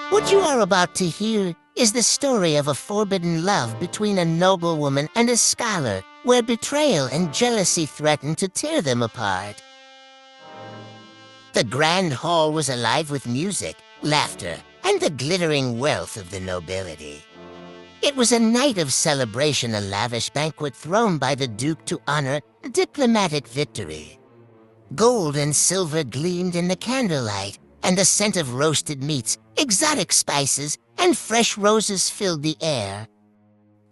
What you are about to hear is the story of a forbidden love between a noblewoman and a scholar, where betrayal and jealousy threaten to tear them apart. The grand hall was alive with music, laughter, and the glittering wealth of the nobility. It was a night of celebration, a lavish banquet thrown by the Duke to honor a diplomatic victory. Gold and silver gleamed in the candlelight, and the scent of roasted meats, exotic spices, and fresh roses filled the air.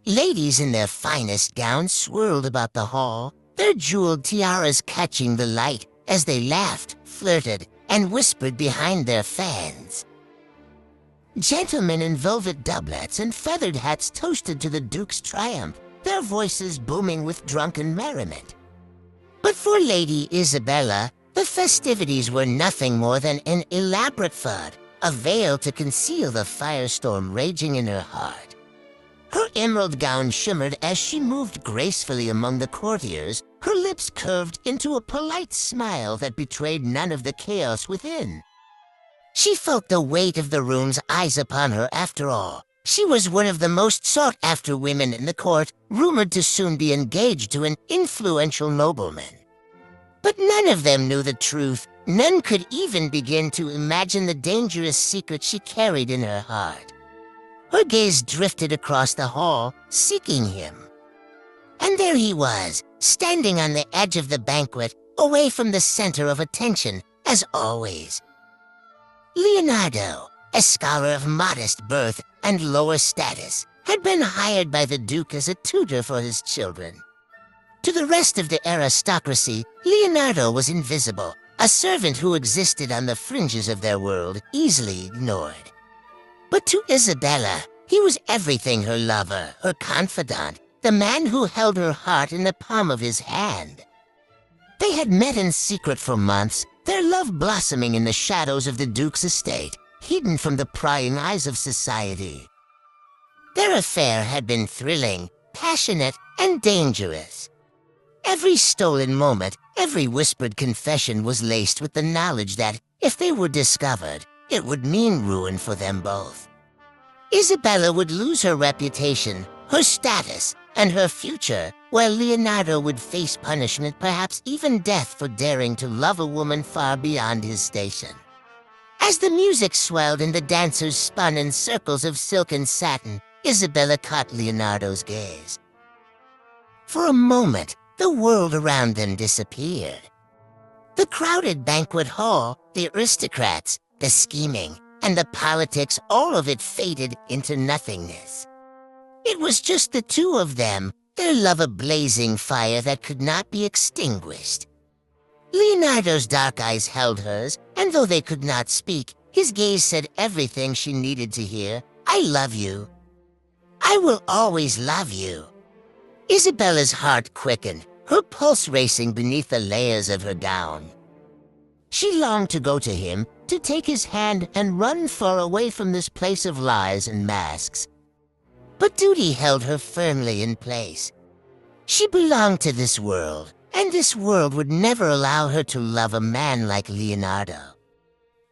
Ladies in their finest gowns swirled about the hall, their jeweled tiaras catching the light as they laughed, flirted, and whispered behind their fans. Gentlemen in velvet doublets and feathered hats toasted to the Duke's triumph, their voices booming with drunken merriment. But for Lady Isabella, the festivities were nothing more than an elaborate fud, a veil to conceal the firestorm raging in her heart. Her emerald gown shimmered as she moved gracefully among the courtiers, her lips curved into a polite smile that betrayed none of the chaos within. She felt the weight of the room's eyes upon her after all. She was one of the most sought-after women in the court, rumored to soon be engaged to an influential nobleman. But none of them knew the truth. None could even begin to imagine the dangerous secret she carried in her heart. Her gaze drifted across the hall, seeking him. And there he was, standing on the edge of the banquet, away from the center of attention, as always. Leonardo, a scholar of modest birth and lower status, had been hired by the Duke as a tutor for his children. To the rest of the aristocracy, Leonardo was invisible, a servant who existed on the fringes of their world, easily ignored. But to Isabella, he was everything: her lover, her confidant, the man who held her heart in the palm of his hand. They had met in secret for months, their love blossoming in the shadows of the Duke's estate, hidden from the prying eyes of society. Their affair had been thrilling, passionate, and dangerous. Every stolen moment, every whispered confession was laced with the knowledge that, if they were discovered, it would mean ruin for them both. Isabella would lose her reputation, her status, and her future, while Leonardo would face punishment, perhaps even death, for daring to love a woman far beyond his station. As the music swelled and the dancers spun in circles of silk and satin, Isabella caught Leonardo's gaze. For a moment, the world around them disappeared. The crowded banquet hall, the aristocrats, the scheming, and the politics, all of it faded into nothingness. It was just the two of them, their love a blazing fire that could not be extinguished. Leonardo's dark eyes held hers, and though they could not speak, his gaze said everything she needed to hear. "I love you. I will always love you." Isabella's heart quickened, her pulse racing beneath the layers of her gown. She longed to go to him, to take his hand and run far away from this place of lies and masks. But duty held her firmly in place. She belonged to this world, and this world would never allow her to love a man like Leonardo.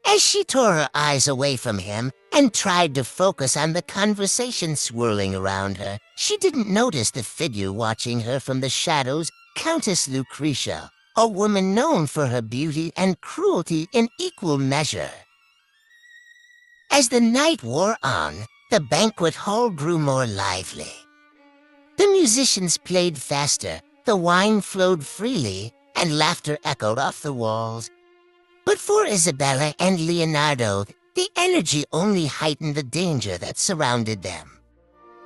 As she tore her eyes away from him and tried to focus on the conversation swirling around her, she didn't notice the figure watching her from the shadows, Countess Lucretia, a woman known for her beauty and cruelty in equal measure. As the night wore on, the banquet hall grew more lively. The musicians played faster, the wine flowed freely, and laughter echoed off the walls. But for Isabella and Leonardo, the energy only heightened the danger that surrounded them.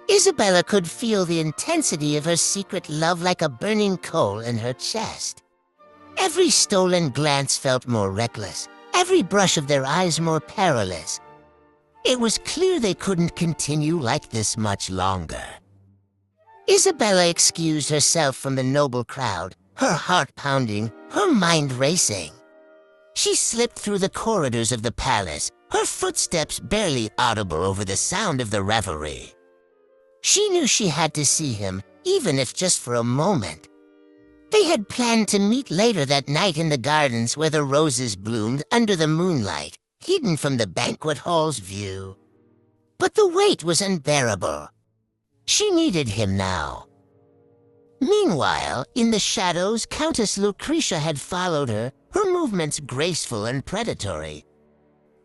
Isabella could feel the intensity of her secret love like a burning coal in her chest. Every stolen glance felt more reckless, every brush of their eyes more perilous. It was clear they couldn't continue like this much longer. Isabella excused herself from the noble crowd, her heart pounding, her mind racing. She slipped through the corridors of the palace, her footsteps barely audible over the sound of the revelry. She knew she had to see him, even if just for a moment. They had planned to meet later that night in the gardens where the roses bloomed under the moonlight, hidden from the banquet hall's view. But the weight was unbearable. She needed him now. Meanwhile, in the shadows, Countess Lucretia had followed her, her movements graceful and predatory.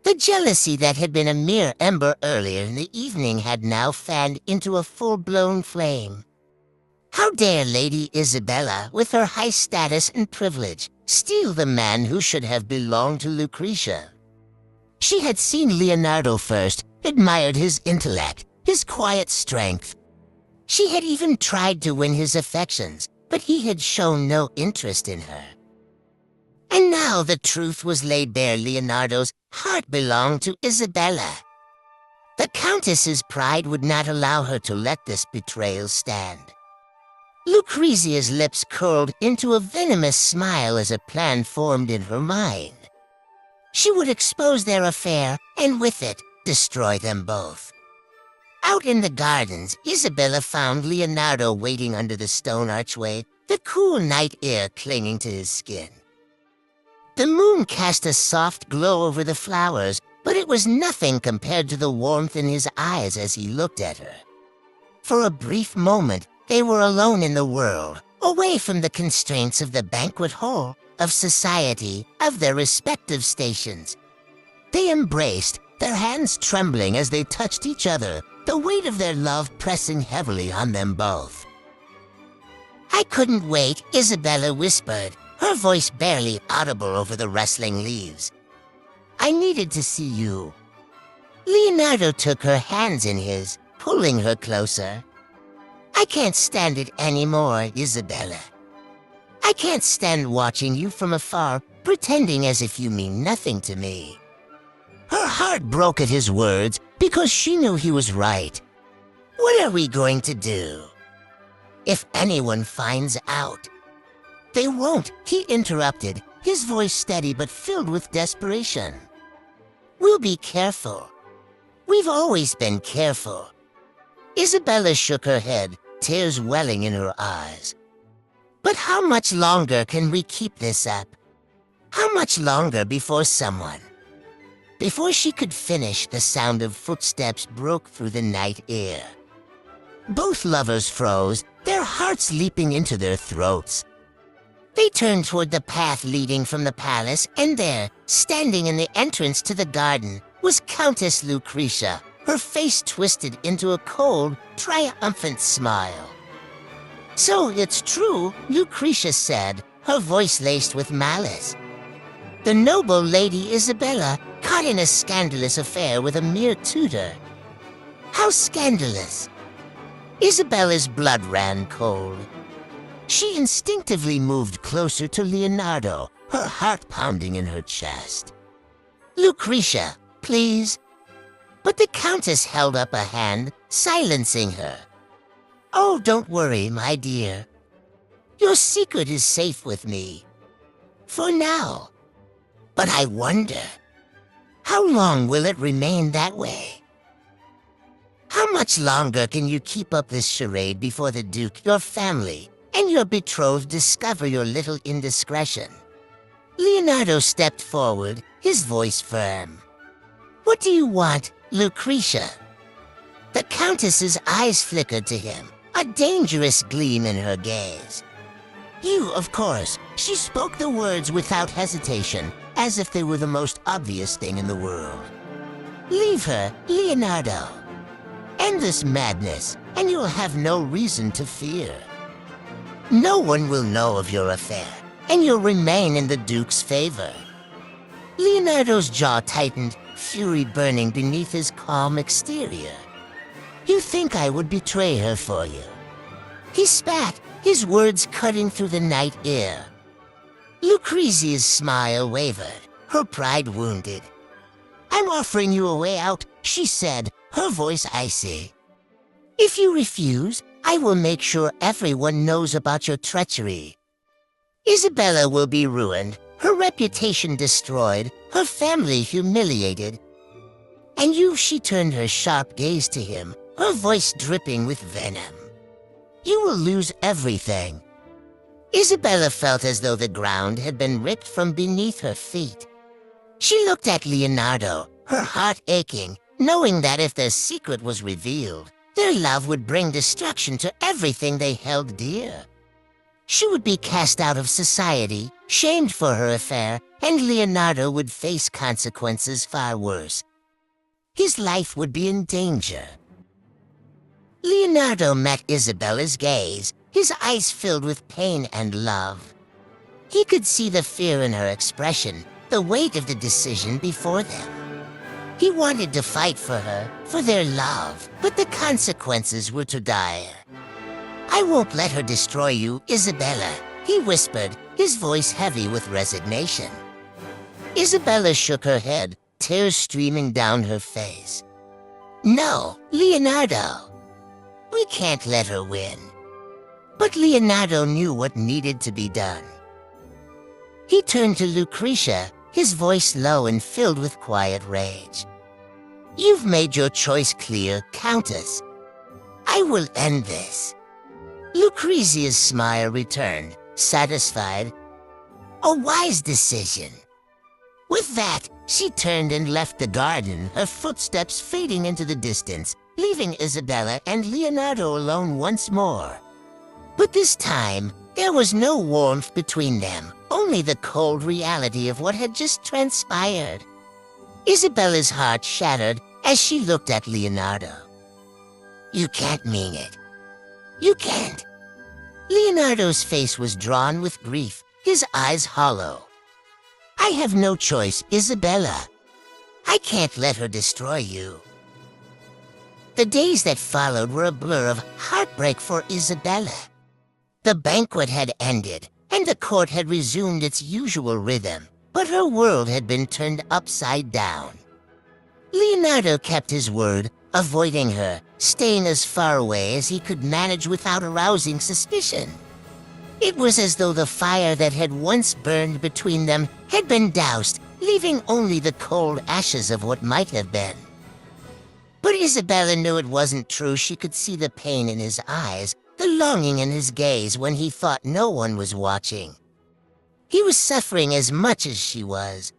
The jealousy that had been a mere ember earlier in the evening had now fanned into a full-blown flame. How dare Lady Isabella, with her high status and privilege, steal the man who should have belonged to Lucretia? She had seen Leonardo first, admired his intellect, his quiet strength. She had even tried to win his affections, but he had shown no interest in her. And now the truth was laid bare. Leonardo's heart belonged to Isabella. The Countess's pride would not allow her to let this betrayal stand. Lucrezia's lips curled into a venomous smile as a plan formed in her mind. She would expose their affair, and with it, destroy them both. Out in the gardens, Isabella found Leonardo waiting under the stone archway, the cool night air clinging to his skin. The moon cast a soft glow over the flowers, but it was nothing compared to the warmth in his eyes as he looked at her. For a brief moment, they were alone in the world, away from the constraints of the banquet hall, of society, of their respective stations. They embraced, their hands trembling as they touched each other, the weight of their love pressing heavily on them both. "I couldn't wait," Isabella whispered, her voice barely audible over the rustling leaves. "I needed to see you." Leonardo took her hands in his, pulling her closer. "I can't stand it anymore, Isabella. I can't stand watching you from afar, pretending as if you mean nothing to me." Her heart broke at his words because she knew he was right. "What are we going to do? If anyone finds out?" "They won't," he interrupted, his voice steady but filled with desperation. "We'll be careful. We've always been careful." Isabella shook her head, tears welling in her eyes. "But how much longer can we keep this up? How much longer before someone—" Before she could finish, the sound of footsteps broke through the night air. Both lovers froze, their hearts leaping into their throats. They turned toward the path leading from the palace, and there, standing in the entrance to the garden, was Countess Lucretia, her face twisted into a cold, triumphant smile. "So it's true," Lucretia said, her voice laced with malice. "The noble Lady Isabella, caught in a scandalous affair with a mere tutor. How scandalous!" Isabella's blood ran cold. She instinctively moved closer to Leonardo, her heart pounding in her chest. "Lucretia, please." But the Countess held up a hand, silencing her. "Oh, don't worry, my dear. Your secret is safe with me. For now. But I wonder, how long will it remain that way? How much longer can you keep up this charade before the Duke, your family, and your betrothed discover your little indiscretion?" Leonardo stepped forward, his voice firm. "What do you want, Lucretia?" The Countess's eyes flickered to him, a dangerous gleam in her gaze. "You, of course." She spoke the words without hesitation, as if they were the most obvious thing in the world. "Leave her, Leonardo. End this madness, and you'll have no reason to fear. No one will know of your affair, and you'll remain in the Duke's favor." Leonardo's jaw tightened, fury burning beneath his calm exterior. "You think I would betray her for you?" He spat, his words cutting through the night air. Lucrezia's smile wavered, her pride wounded. "I'm offering you a way out," she said, her voice icy. "If you refuse, I will make sure everyone knows about your treachery. Isabella will be ruined, her reputation destroyed, her family humiliated. And you," she turned her sharp gaze to him, her voice dripping with venom. "You will lose everything." Isabella felt as though the ground had been ripped from beneath her feet. She looked at Leonardo, her heart aching, knowing that if their secret was revealed, their love would bring destruction to everything they held dear. She would be cast out of society, shamed for her affair, and Leonardo would face consequences far worse. His life would be in danger. Leonardo met Isabella's gaze, his eyes filled with pain and love. He could see the fear in her expression, the weight of the decision before them. He wanted to fight for her, for their love, but the consequences were too dire. "I won't let her destroy you, Isabella," he whispered, his voice heavy with resignation. Isabella shook her head, tears streaming down her face. "No, Leonardo. We can't let her win." But Leonardo knew what needed to be done. He turned to Lucretia, his voice low and filled with quiet rage. "You've made your choice clear, Countess. I will end this." Lucrezia's smile returned, satisfied. "A wise decision." With that, she turned and left the garden, her footsteps fading into the distance, leaving Isabella and Leonardo alone once more. But this time, there was no warmth between them, only the cold reality of what had just transpired. Isabella's heart shattered as she looked at Leonardo. "You can't mean it. You can't." Leonardo's face was drawn with grief, his eyes hollow. "I have no choice, Isabella. I can't let her destroy you." The days that followed were a blur of heartbreak for Isabella. The banquet had ended, and the court had resumed its usual rhythm, but her world had been turned upside down. Leonardo kept his word, avoiding her, staying as far away as he could manage without arousing suspicion. It was as though the fire that had once burned between them had been doused, leaving only the cold ashes of what might have been. But Isabella knew it wasn't true. She could see the pain in his eyes, the longing in his gaze when he thought no one was watching. He was suffering as much as she was.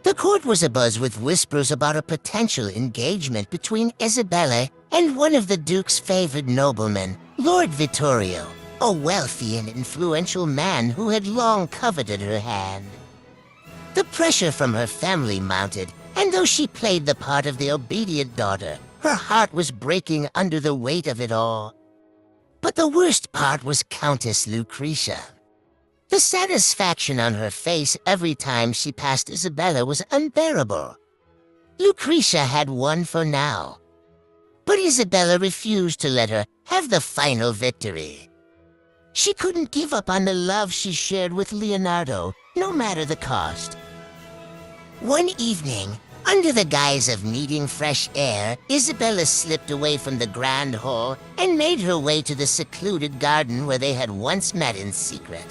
The court was abuzz with whispers about a potential engagement between Isabella and one of the Duke's favored noblemen, Lord Vittorio, a wealthy and influential man who had long coveted her hand. The pressure from her family mounted, and though she played the part of the obedient daughter, her heart was breaking under the weight of it all. But the worst part was Countess Lucretia. The satisfaction on her face every time she passed Isabella was unbearable. Lucretia had won for now, but Isabella refused to let her have the final victory. She couldn't give up on the love she shared with Leonardo, no matter the cost. One evening, under the guise of needing fresh air, Isabella slipped away from the grand hall and made her way to the secluded garden where they had once met in secret.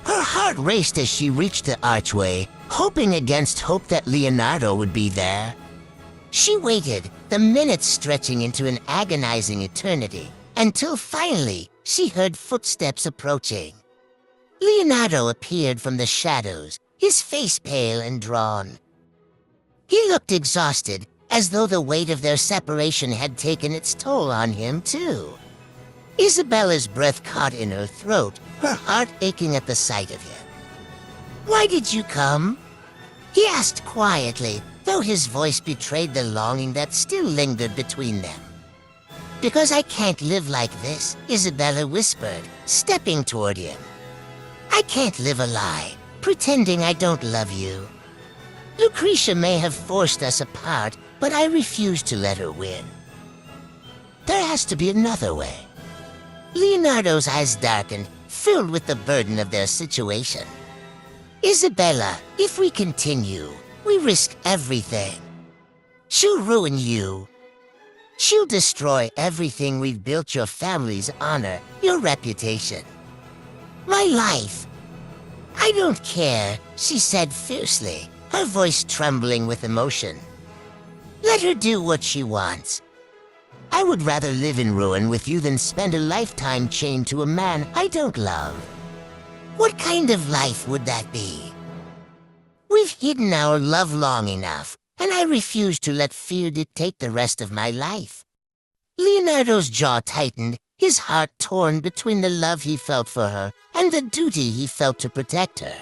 Her heart raced as she reached the archway, hoping against hope that Leonardo would be there. She waited, the minutes stretching into an agonizing eternity, until finally she heard footsteps approaching. Leonardo appeared from the shadows, his face pale and drawn. He looked exhausted, as though the weight of their separation had taken its toll on him, too. Isabella's breath caught in her throat, her heart aching at the sight of him. "Why did you come?" he asked quietly, though his voice betrayed the longing that still lingered between them. "Because I can't live like this," Isabella whispered, stepping toward him. "I can't live a lie, pretending I don't love you. Lucretia may have forced us apart, but I refuse to let her win. There has to be another way." Leonardo's eyes darkened, filled with the burden of their situation. "Isabella, if we continue, we risk everything. She'll ruin you. She'll destroy everything we've built, your family's honor, your reputation. My life. I don't care," she said fiercely, her voice trembling with emotion. "Let her do what she wants. I would rather live in ruin with you than spend a lifetime chained to a man I don't love. What kind of life would that be? We've hidden our love long enough, and I refuse to let fear dictate the rest of my life." Leonardo's jaw tightened, his heart torn between the love he felt for her and the duty he felt to protect her.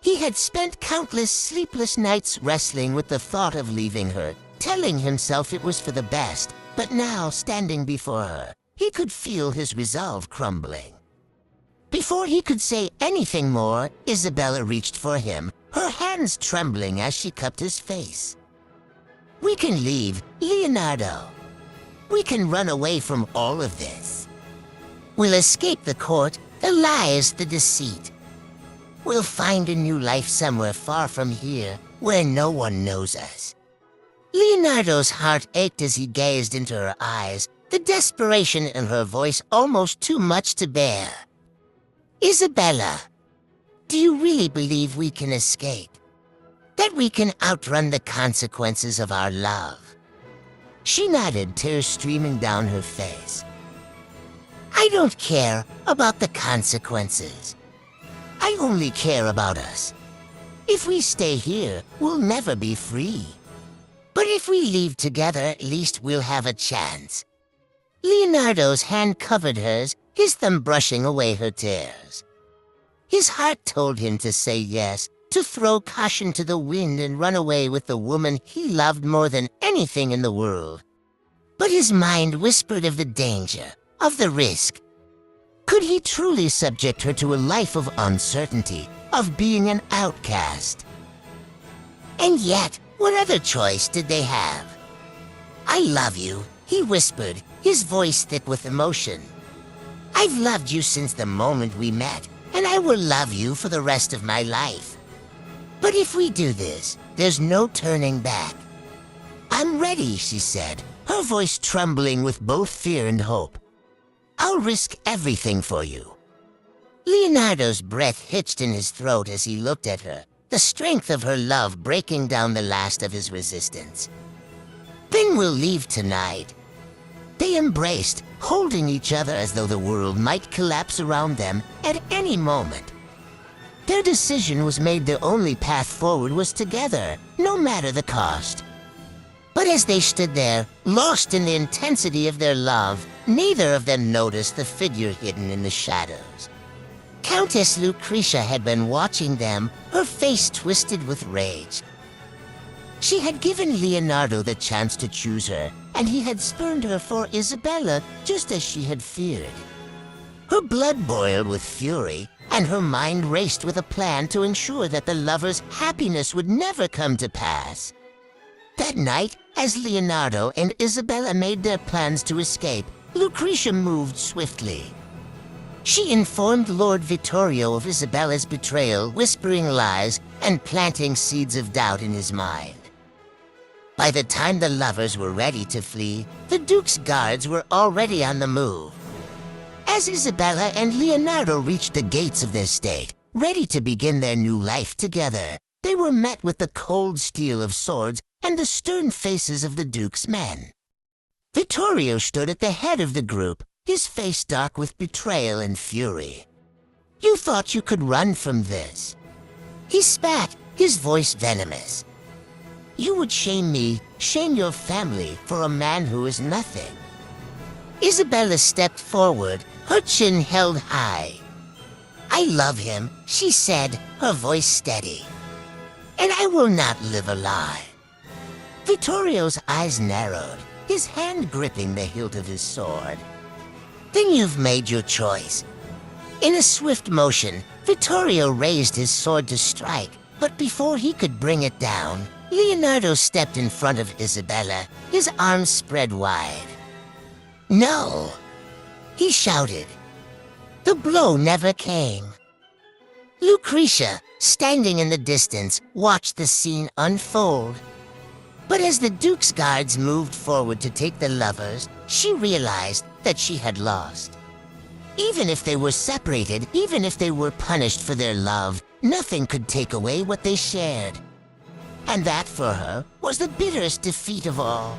He had spent countless sleepless nights wrestling with the thought of leaving her, telling himself it was for the best, but now, standing before her, he could feel his resolve crumbling. Before he could say anything more, Isabella reached for him, her hands trembling as she cupped his face. "We can leave, Leonardo. We can run away from all of this. We'll escape the court, the lies, the deceit. We'll find a new life somewhere far from here, where no one knows us." Leonardo's heart ached as he gazed into her eyes, the desperation in her voice almost too much to bear. "Isabella, do you really believe we can escape? That we can outrun the consequences of our love?" She nodded, tears streaming down her face. "I don't care about the consequences. I only care about us. If we stay here, we'll never be free. But if we leave together, at least we'll have a chance." Leonardo's hand covered hers, his thumb brushing away her tears. His heart told him to say yes, to throw caution to the wind and run away with the woman he loved more than anything in the world. But his mind whispered of the danger, of the risk. Could he truly subject her to a life of uncertainty, of being an outcast? And yet, what other choice did they have? "I love you," he whispered, his voice thick with emotion. "I've loved you since the moment we met, and I will love you for the rest of my life. But if we do this, there's no turning back." "I'm ready," she said, her voice trembling with both fear and hope. "I'll risk everything for you." Leonardo's breath hitched in his throat as he looked at her, the strength of her love breaking down the last of his resistance. "Then we'll leave tonight." They embraced, holding each other as though the world might collapse around them at any moment. Their decision was made. The only path forward was together, no matter the cost. But as they stood there, lost in the intensity of their love, neither of them noticed the figure hidden in the shadows. Countess Lucretia had been watching them, her face twisted with rage. She had given Leonardo the chance to choose her, and he had spurned her for Isabella, just as she had feared. Her blood boiled with fury, and her mind raced with a plan to ensure that the lovers' happiness would never come to pass. That night, as Leonardo and Isabella made their plans to escape, Lucretia moved swiftly. She informed Lord Vittorio of Isabella's betrayal, whispering lies and planting seeds of doubt in his mind. By the time the lovers were ready to flee, the Duke's guards were already on the move. As Isabella and Leonardo reached the gates of their state, ready to begin their new life together, they were met with the cold steel of swords and the stern faces of the Duke's men. Vittorio stood at the head of the group, his face dark with betrayal and fury. "You thought you could run from this?" He spat, his voice venomous. "You would shame me, shame your family, for a man who is nothing." Isabella stepped forward, her chin held high. "I love him," she said, her voice steady. "And I will not live a lie." Vittorio's eyes narrowed, his hand gripping the hilt of his sword. "Then you've made your choice." In a swift motion, Vittorio raised his sword to strike, but before he could bring it down, Leonardo stepped in front of Isabella, his arms spread wide. "No!" he shouted. The blow never came. Lucretia, standing in the distance, watched the scene unfold. But as the Duke's guards moved forward to take the lovers, she realized that she had lost. Even if they were separated, even if they were punished for their love, nothing could take away what they shared. And that, for her, was the bitterest defeat of all.